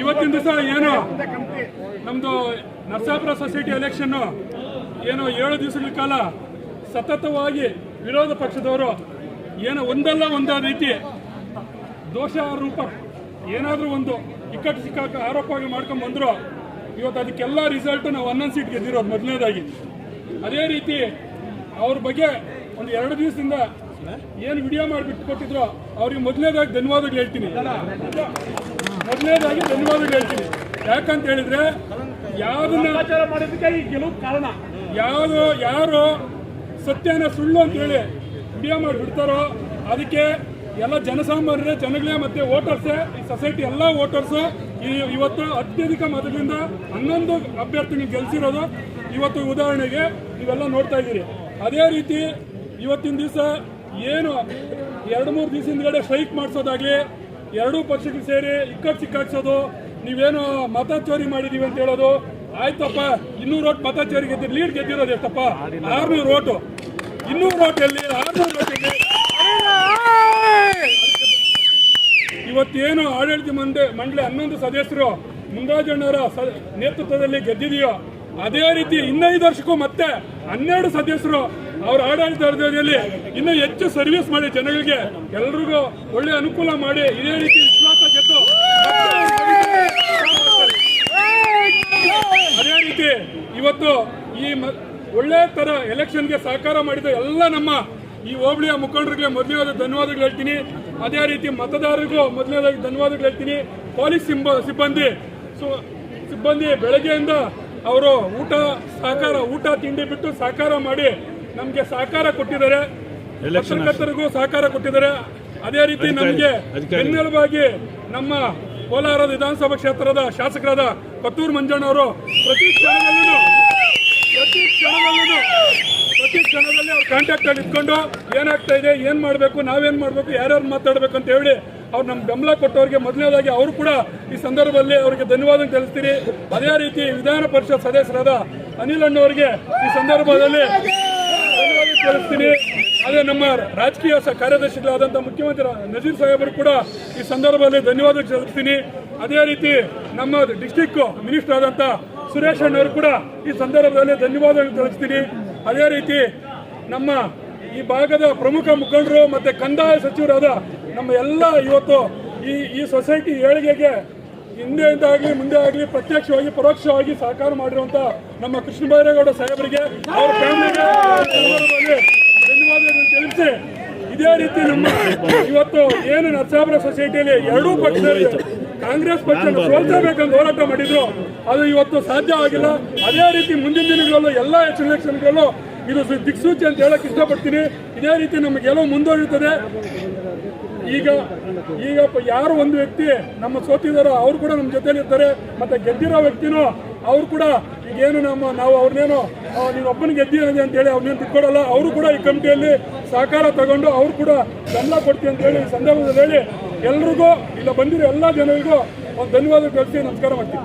ಇವತ್ತಿನ ದಿವಸ ಏನು ನಮ್ಮದು ನರಸಾಪುರ ಸೊಸೈಟಿ ಎಲೆಕ್ಷನ್ನು ಏನು 7 ದಿವಸಗಳ ಕಾಲ ಸತತವಾಗಿ ವಿರೋಧ ಪಕ್ಷದವರು ಏನೋ ಒಂದಲ್ಲ ಒಂದಾದ ರೀತಿ ದೋಷಾರೋಪ ಏನಾದರೂ ಒಂದು ಇಕ್ಕಟ್ಟು ಸಿಕ್ಕಾಕ ಆರೋಪವಾಗಿ ಮಾಡ್ಕೊಂಡು ಬಂದರು. ಇವತ್ತು ಅದಕ್ಕೆಲ್ಲ ರಿಸಲ್ಟ್ ನಾವು 11 ಸೀಟ್ ಗೆದ್ದಿರೋದು ಮೊದಲನೇದಾಗಿ. ಅದೇ ರೀತಿ ಅವ್ರ ಬಗ್ಗೆ ಒಂದು 2 ದಿವಸದಿಂದ ಏನು ವಿಡಿಯೋ ಮಾಡಿಬಿಟ್ಟು ಕೊಟ್ಟಿದ್ರು ಅವ್ರಿಗೆ ಮೊದಲನೇದಾಗಿ ಧನ್ಯವಾದಗಳು ಹೇಳ್ತೀನಿ. ಯಾಕಂತ ಹೇಳಿದ್ರೆ ಯಾವುದನ್ನ ಮಾಡೋದಕ್ಕೆ ಈ ಗೆಲುವು ಕಾರಣ ಯಾರು ಸತ್ಯನ ಸುಳ್ಳು ಅಂತ ಹೇಳಿ ವಿಡಿಯೋ ಮಾಡಿಬಿಡ್ತಾರೋ ಅದಕ್ಕೆ ಎಲ್ಲ ಜನಸಾಮಾನ್ಯರೇ ಜನಗಳೇ ಮತ್ತೆ ವೋಟರ್ಸೇ ಈ ಸೊಸೈಟಿ ಎಲ್ಲ ವೋಟರ್ಸು ಇವತ್ತು ಅತ್ಯಧಿಕ ಮತದಿಂದ 11 ಅಭ್ಯರ್ಥಿಗಳು ಗೆಲ್ಸಿರೋದು ಇವತ್ತು ಉದಾಹರಣೆಗೆ ನೀವೆಲ್ಲ ನೋಡ್ತಾ ಇದ್ದೀರಿ. ಅದೇ ರೀತಿ ಇವತ್ತಿನ ದಿವಸ ಏನು 2-3 ದಿವಸ ಹಿಂದ್ಗಡೆ ಸ್ಟ್ರೈಕ್ ಮಾಡಿಸೋದಾಗ್ಲಿ, 2 ಪಕ್ಷಕ್ಕೆ ಸೇರಿ ಇಕ್ಕಟ್ಟು ಸಿಕ್ಕಾಕ್ಸೋದು, ನೀವೇನು ಮತ ಚೋರಿ ಮಾಡಿದೀವಿ ಅಂತ ಹೇಳೋದು, ಆಯ್ತಪ್ಪ 200 ಓಟ್ ಮತ ಚೋರಿ ಗೆದ್ದಿರಿ, ಲೀಡ್ ಗೆದ್ದಿರೋದು ಎಷ್ಟಪ್ಪ 600 ಓಟು, 200 ಓಟ್ ಎಲ್ಲಿ 600 ಓಟ್ ಎಲ್ಲಿ? ಇವತ್ತೇನು ಆಡಳಿತ ಮಂಡಳಿ 11 ಸದಸ್ಯರು ಮುಂದಾಜಣ್ಣವರ ನೇತೃತ್ವದಲ್ಲಿ ಗೆದ್ದಿದೆಯೋ ಅದೇ ರೀತಿ 15 ವರ್ಷಕ್ಕೂ ಮತ್ತೆ 12 ಸದಸ್ಯರು ಅವರ ಆಡಳಿತದಲ್ಲಿ ಇನ್ನೂ ಹೆಚ್ಚು ಸರ್ವಿಸ್ ಮಾಡಿ ಜನಗಳಿಗೆ ಎಲ್ರಿಗೂ ಒಳ್ಳೆ ಅನುಕೂಲ ಮಾಡಿ ಇದೇ ರೀತಿ ವಿಶ್ವಾಸ ಗೆದ್ದು ಅದೇ ರೀತಿ ಇವತ್ತು ಈ ಒಳ್ಳೆ ತರ ಎಲೆಕ್ಷನ್ಗೆ ಸಹಕಾರ ಮಾಡಿದ ಎಲ್ಲ ನಮ್ಮ ಈ ಹೋಬಳಿಯ ಮುಖಂಡರಿಗೆ ಮೊದಲನೇದಾಗಿ ಧನ್ಯವಾದಗಳು ಹೇಳ್ತೀನಿ. ಅದೇ ರೀತಿ ಮತದಾರರಿಗೂ ಮೊದಲನೇದಾಗಿ ಧನ್ಯವಾದಗಳು ಹೇಳ್ತೀನಿ. ಪೊಲೀಸ್ ಸಿಬ್ಬಂದಿ ಬೆಳಗ್ಗೆಯಿಂದ ಅವರು ಊಟ ತಿಂಡಿ ಬಿಟ್ಟು ಸಹಕಾರ ಮಾಡಿ ನಮಗೆ ಸಹಕಾರ ಕೊಟ್ಟಿದ್ದಾರೆ. ಪತ್ರಕರ್ತರಿಗೂ ಸಹಕಾರ ಕೊಟ್ಟಿದ್ದಾರೆ. ಅದೇ ರೀತಿ ನಮಗೆ ಬೆನ್ನೆಲುಬಾಗಿ ನಮ್ಮ ಕೋಲಾರ ವಿಧಾನಸಭಾ ಕ್ಷೇತ್ರದ ಶಾಸಕರಾದ ಕೊತ್ತೂರು ಮಂಜಣ್ಣವರು ಪ್ರತಿ ಕ್ಷಣದಲ್ಲಿ ಅವ್ರ ಕಾಂಟ್ಯಾಕ್ಟ್ ಅಲ್ಲಿ ಇಟ್ಕೊಂಡು ಏನಾಗ್ತಾ ಇದೆ, ಏನ್ ಮಾಡಬೇಕು, ನಾವೇನ್ ಮಾಡಬೇಕು, ಯಾರ್ಯಾರು ಮಾತಾಡ್ಬೇಕು ಅಂತ ಹೇಳಿ ಅವ್ರು ನಮ್ಗೆ ಬೆಂಬಲ ಕೊಟ್ಟವ್ರಿಗೆ ಮೊದಲನೇದಾಗಿ ಅವರು ಕೂಡ ಈ ಸಂದರ್ಭದಲ್ಲಿ ಅವರಿಗೆ ಧನ್ಯವಾದ ತಿಳಿಸ್ತೀರಿ. ಅದೇ ರೀತಿ ವಿಧಾನ ಪರಿಷತ್ ಸದಸ್ಯರಾದ ಅನಿಲ್ ಅಣ್ಣವರಿಗೆ ಈ ಸಂದರ್ಭದಲ್ಲಿ ಧನ್ಯವಾದ ತಿಳಿಸ್ತೀನಿ. ಅದೇ ನಮ್ಮ ರಾಜಕೀಯ ಕಾರ್ಯದರ್ಶಿಗಳಾದಂಥ ಮುಖ್ಯಮಂತ್ರಿ ನಜೀರ್ ಸಾಹೇಬರು ಕೂಡ ಈ ಸಂದರ್ಭದಲ್ಲಿ ಧನ್ಯವಾದ ತಿಳಿಸ್ತೀನಿ. ಅದೇ ರೀತಿ ನಮ್ಮ ಡಿಸ್ಟಿಕ್ ಮಿನಿಸ್ಟರ್ ಆದಂಥ ಸುರೇಶ್ ಅಣ್ಣವರು ಕೂಡ ಈ ಸಂದರ್ಭದಲ್ಲಿ ಧನ್ಯವಾದ ತಿಳಿಸ್ತೀನಿ. ಅದೇ ರೀತಿ ನಮ್ಮ ಈ ಭಾಗದ ಪ್ರಮುಖ ಮುಖಂಡರು ಮತ್ತೆ ಕಂದಾಯ ಸಚಿವರಾದ ನಮ್ಮ ಎಲ್ಲ ಇವತ್ತು ಈ ಸೊಸೈಟಿ ಏಳಿಗೆಗೆ ಹಿಂದೆಯಿಂದ ಆಗಲಿ ಮುಂದೆ ಆಗಲಿ ಪ್ರತ್ಯಕ್ಷವಾಗಿ ಪರೋಕ್ಷವಾಗಿ ಸಹಕಾರ ಮಾಡಿರುವಂತ ನಮ್ಮ ಕೃಷ್ಣ ಬೈರೇಗೌಡ ಸಾಹೇಬರಿಗೆ ಅವರ ಫ್ಯಾಮಿಲಿಗೆ ಧನ್ಯವಾದಗಳನ್ನು ತಿಳಿಸಿ ಇದೇ ರೀತಿ ನಮ್ಮ ಇವತ್ತು ಏನು ನರಸಾಪುರ ಸೊಸೈಟಿಯಲ್ಲಿ 2 ಪಕ್ಷದಲ್ಲಿ ಕಾಂಗ್ರೆಸ್ ಪಕ್ಷ ಸೋಲ್ಸಬೇಕಂತ ಹೋರಾಟ ಮಾಡಿದ್ರು, ಅದು ಇವತ್ತು ಸಾಧ್ಯ ಆಗಿಲ್ಲ. ಅದೇ ರೀತಿ ಮುಂದಿನ ದಿನಗಳಲ್ಲೂ ಎಲ್ಲ ಎಲೆಕ್ಷನ್ಗಳಲ್ಲೂ ಇದು ದಿಕ್ಸೂಚಿ ಅಂತ ಹೇಳಕ್ ಇಷ್ಟಪಡ್ತೀನಿ. ಇದೇ ರೀತಿ ನಮಗೆಲ್ಲೋ ಮುಂದುವರಿಯುತ್ತದೆ. ಈಗ ಯಾರು ಒಂದು ವ್ಯಕ್ತಿ ನಮ್ಮ ಸೋತಿದಾರೋ ಅವ್ರು ಕೂಡ ನಮ್ಮ ಜೊತೆಲಿ ಇರ್ತಾರೆ. ಮತ್ತೆ ಗೆದ್ದಿರೋ ವ್ಯಕ್ತಿನೂ ಅವ್ರು ಕೂಡ ಈಗೇನು ನಾವು ಅವ್ರನ್ನೇನು ನೀನು ಒಬ್ಬನ ಗೆದ್ದಿರೋದೆ ಅಂತ ಹೇಳಿ ಅವ್ರನ್ನೇನು ತಿಳ್ಕೊಡಲ್ಲ. ಅವರು ಕೂಡ ಈ ಕಮಿಟಿಯಲ್ಲಿ ಸಹಕಾರ ತಗೊಂಡು ಅವ್ರು ಕೂಡ ಬೆಂಬಲ ಕೊಡ್ತೀವಿ ಅಂತ ಹೇಳಿ ಈ ಸಂದರ್ಭದಲ್ಲಿ ಹೇಳಿ ಎಲ್ರಿಗೂ ಇಲ್ಲ ಬಂದಿರೋ ಎಲ್ಲ ಜನರಿಗೂ ಒಂದು ಧನ್ಯವಾದ ತಿಳಿಸಿ ನಮಸ್ಕಾರ ಮಾಡ್ತೀನಿ.